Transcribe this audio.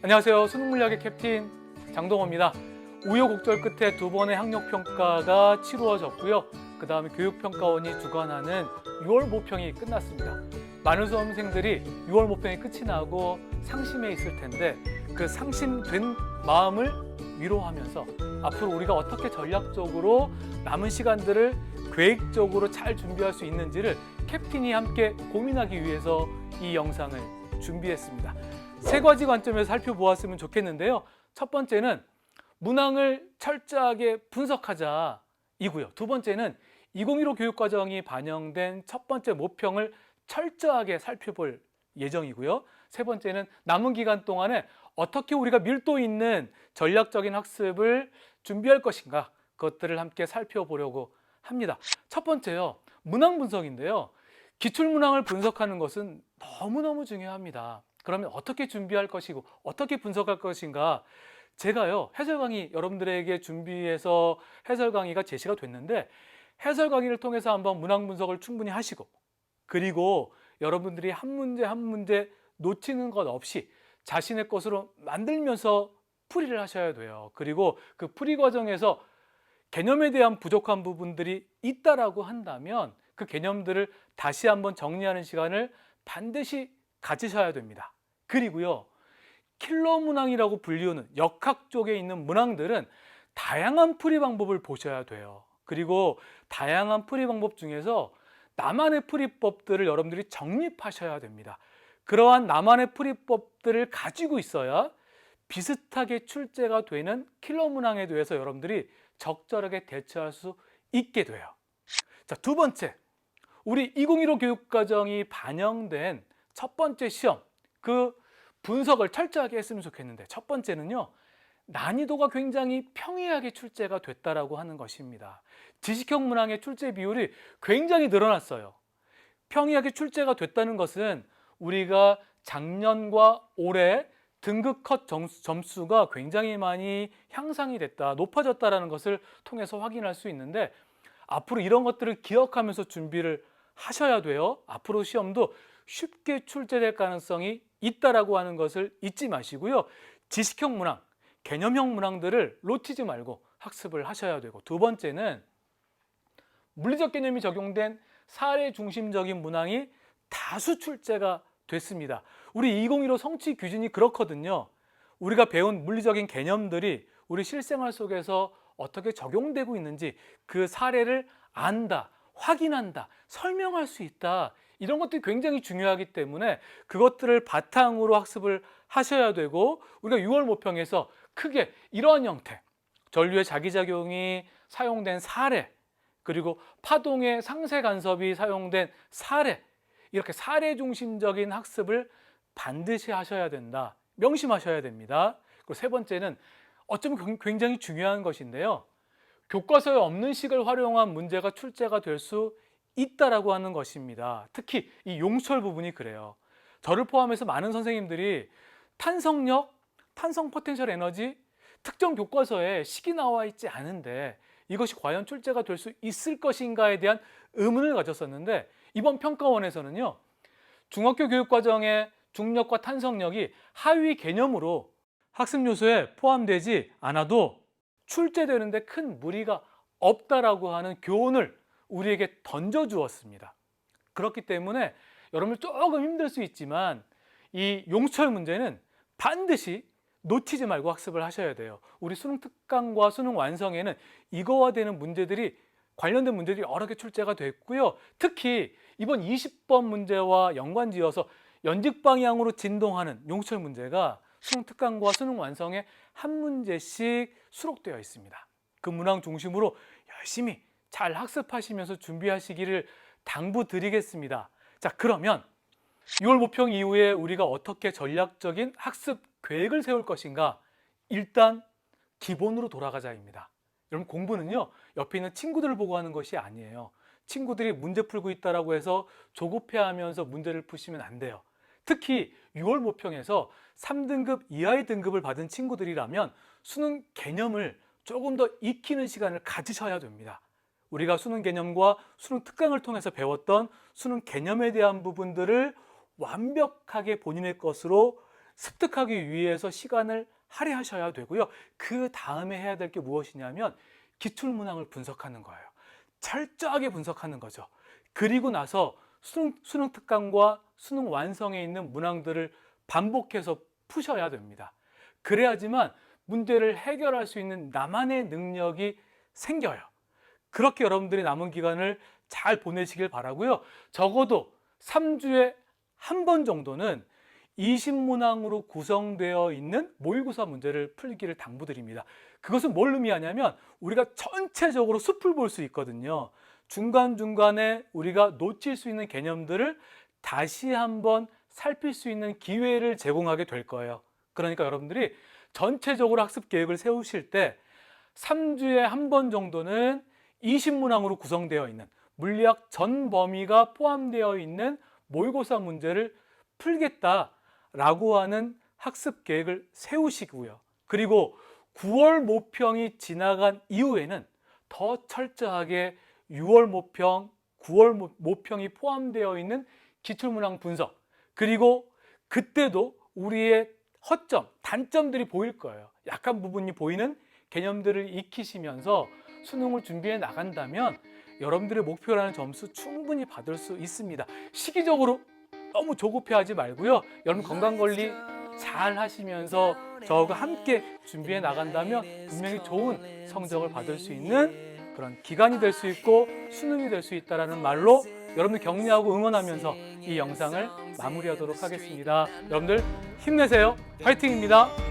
안녕하세요. 수능물리학의 캡틴 장동호입니다. 우여곡절 끝에 두 번의 학력평가가 치루어졌고요. 그 다음에 교육평가원이 주관하는 6월 모평이 끝났습니다. 많은 수험생들이 6월 모평이 끝이 나고 상심해 있을 텐데 그 상심된 마음을 위로하면서 앞으로 우리가 어떻게 전략적으로 남은 시간들을 계획적으로 잘 준비할 수 있는지를 캡틴이 함께 고민하기 위해서 이 영상을 준비했습니다. 세 가지 관점에서 살펴보았으면 좋겠는데요. 첫 번째는 문항을 철저하게 분석하자 이고요. 두 번째는 2015 교육과정이 반영된 첫 번째 모평을 철저하게 살펴볼 예정이고요. 세 번째는 남은 기간 동안에 어떻게 우리가 밀도 있는 전략적인 학습을 준비할 것인가, 그것들을 함께 살펴보려고 합니다. 첫 번째요, 문항 분석인데요. 기출문항을 분석하는 것은 너무너무 중요합니다. 그러면 어떻게 준비할 것이고 어떻게 분석할 것인가, 제가요 해설 강의 여러분들에게 준비해서 해설 강의가 제시가 됐는데, 해설 강의를 통해서 한번 문항 분석을 충분히 하시고, 그리고 여러분들이 한 문제 한 문제 놓치는 것 없이 자신의 것으로 만들면서 풀이를 하셔야 돼요. 그리고 그 풀이 과정에서 개념에 대한 부족한 부분들이 있다라고 한다면 그 개념들을 다시 한번 정리하는 시간을 반드시 가지셔야 됩니다. 그리고요, 킬러 문항이라고 불리우는 역학 쪽에 있는 문항들은 다양한 풀이 방법을 보셔야 돼요. 그리고 다양한 풀이 방법 중에서 나만의 풀이법들을 여러분들이 정립하셔야 됩니다. 그러한 나만의 풀이법들을 가지고 있어야 비슷하게 출제가 되는 킬러 문항에 대해서 여러분들이 적절하게 대처할 수 있게 돼요. 자, 두 번째, 우리 2015 교육과정이 반영된 첫 번째 시험, 그 분석을 철저하게 했으면 좋겠는데, 첫 번째는요, 난이도가 굉장히 평이하게 출제가 됐다라고 하는 것입니다. 지식형 문항의 출제 비율이 굉장히 늘어났어요. 평이하게 출제가 됐다는 것은 우리가 작년과 올해 등급 컷 점수가 굉장히 많이 향상이 됐다, 높아졌다는 것을 통해서 확인할 수 있는데, 앞으로 이런 것들을 기억하면서 준비를 하셔야 돼요. 앞으로 시험도 쉽게 출제될 가능성이 있다라고 하는 것을 잊지 마시고요. 지식형 문항, 개념형 문항들을 놓치지 말고 학습을 하셔야 되고, 두 번째는 물리적 개념이 적용된 사례 중심적인 문항이 다수 출제가 됐습니다. 우리 2015 성취 기준이 그렇거든요. 우리가 배운 물리적인 개념들이 우리 실생활 속에서 어떻게 적용되고 있는지 그 사례를 안다, 확인한다, 설명할 수 있다, 이런 것들이 굉장히 중요하기 때문에 그것들을 바탕으로 학습을 하셔야 되고, 우리가 6월 모평에서 크게 이러한 형태, 전류의 자기작용이 사용된 사례, 그리고 파동의 상세 간섭이 사용된 사례, 이렇게 사례 중심적인 학습을 반드시 하셔야 된다, 명심하셔야 됩니다. 그리고 세 번째는 어쩌면 굉장히 중요한 것인데요, 교과서에 없는 식을 활용한 문제가 출제가 될 수 있다라고 하는 것입니다. 특히 이 용철 부분이 그래요. 저를 포함해서 많은 선생님들이 탄성력, 탄성 포텐셜 에너지, 특정 교과서에 식이 나와 있지 않은데 이것이 과연 출제가 될 수 있을 것인가에 대한 의문을 가졌었는데, 이번 평가원에서는요, 중학교 교육과정의 중력과 탄성력이 하위 개념으로 학습 요소에 포함되지 않아도 출제되는데 큰 무리가 없다라고 하는 교훈을 우리에게 던져주었습니다. 그렇기 때문에 여러분 조금 힘들 수 있지만 이 용철 문제는 반드시 놓치지 말고 학습을 하셔야 돼요. 우리 수능 특강과 수능 완성에는 이거와 되는 문제들이, 관련된 문제들이 여러 개 출제가 됐고요. 특히 이번 20번 문제와 연관지어서 연직 방향으로 진동하는 용철 문제가 수능 특강과 수능 완성에 한 문제씩 수록되어 있습니다. 그 문항 중심으로 열심히 잘 학습하시면서 준비하시기를 당부드리겠습니다. 자, 그러면 6월 모평 이후에 우리가 어떻게 전략적인 학습 계획을 세울 것인가? 일단 기본으로 돌아가자입니다. 여러분, 공부는요, 옆에 있는 친구들을 보고 하는 것이 아니에요. 친구들이 문제 풀고 있다고 해서 조급해하면서 문제를 푸시면 안 돼요. 특히 6월 모평에서 3등급 이하의 등급을 받은 친구들이라면 수능 개념을 조금 더 익히는 시간을 가지셔야 됩니다. 우리가 수능 개념과 수능 특강을 통해서 배웠던 수능 개념에 대한 부분들을 완벽하게 본인의 것으로 습득하기 위해서 시간을 할애하셔야 되고요. 그 다음에 해야 될 게 무엇이냐면 기출문항을 분석하는 거예요. 철저하게 분석하는 거죠. 그리고 나서 수능 특강과 수능 완성에 있는 문항들을 반복해서 푸셔야 됩니다. 그래야지만 문제를 해결할 수 있는 나만의 능력이 생겨요. 그렇게 여러분들이 남은 기간을 잘 보내시길 바라고요. 적어도 3주에 한 번 정도는 20문항으로 구성되어 있는 모의고사 문제를 풀기를 당부드립니다. 그것은 뭘 의미하냐면 우리가 전체적으로 숲을 볼 수 있거든요. 중간중간에 우리가 놓칠 수 있는 개념들을 다시 한번 살필 수 있는 기회를 제공하게 될 거예요. 그러니까 여러분들이 전체적으로 학습 계획을 세우실 때 3주에 한 번 정도는 20문항으로 구성되어 있는 물리학 전 범위가 포함되어 있는 모의고사 문제를 풀겠다라고 하는 학습 계획을 세우시고요. 그리고 9월 모평이 지나간 이후에는 더 철저하게 6월 모평, 9월 모평이 포함되어 있는 기출문항 분석, 그리고 그때도 우리의 허점, 단점들이 보일 거예요. 약한 부분이 보이는 개념들을 익히시면서 수능을 준비해 나간다면 여러분들의 목표라는 점수 충분히 받을 수 있습니다. 시기적으로 너무 조급해하지 말고요. 여러분 건강관리 잘 하시면서 저와 함께 준비해 나간다면 분명히 좋은 성적을 받을 수 있는 그런 기간이 될 수 있고 수능이 될 수 있다는 말로 여러분들 격려하고 응원하면서 이 영상을 마무리하도록 하겠습니다. 여러분들 힘내세요. 화이팅입니다.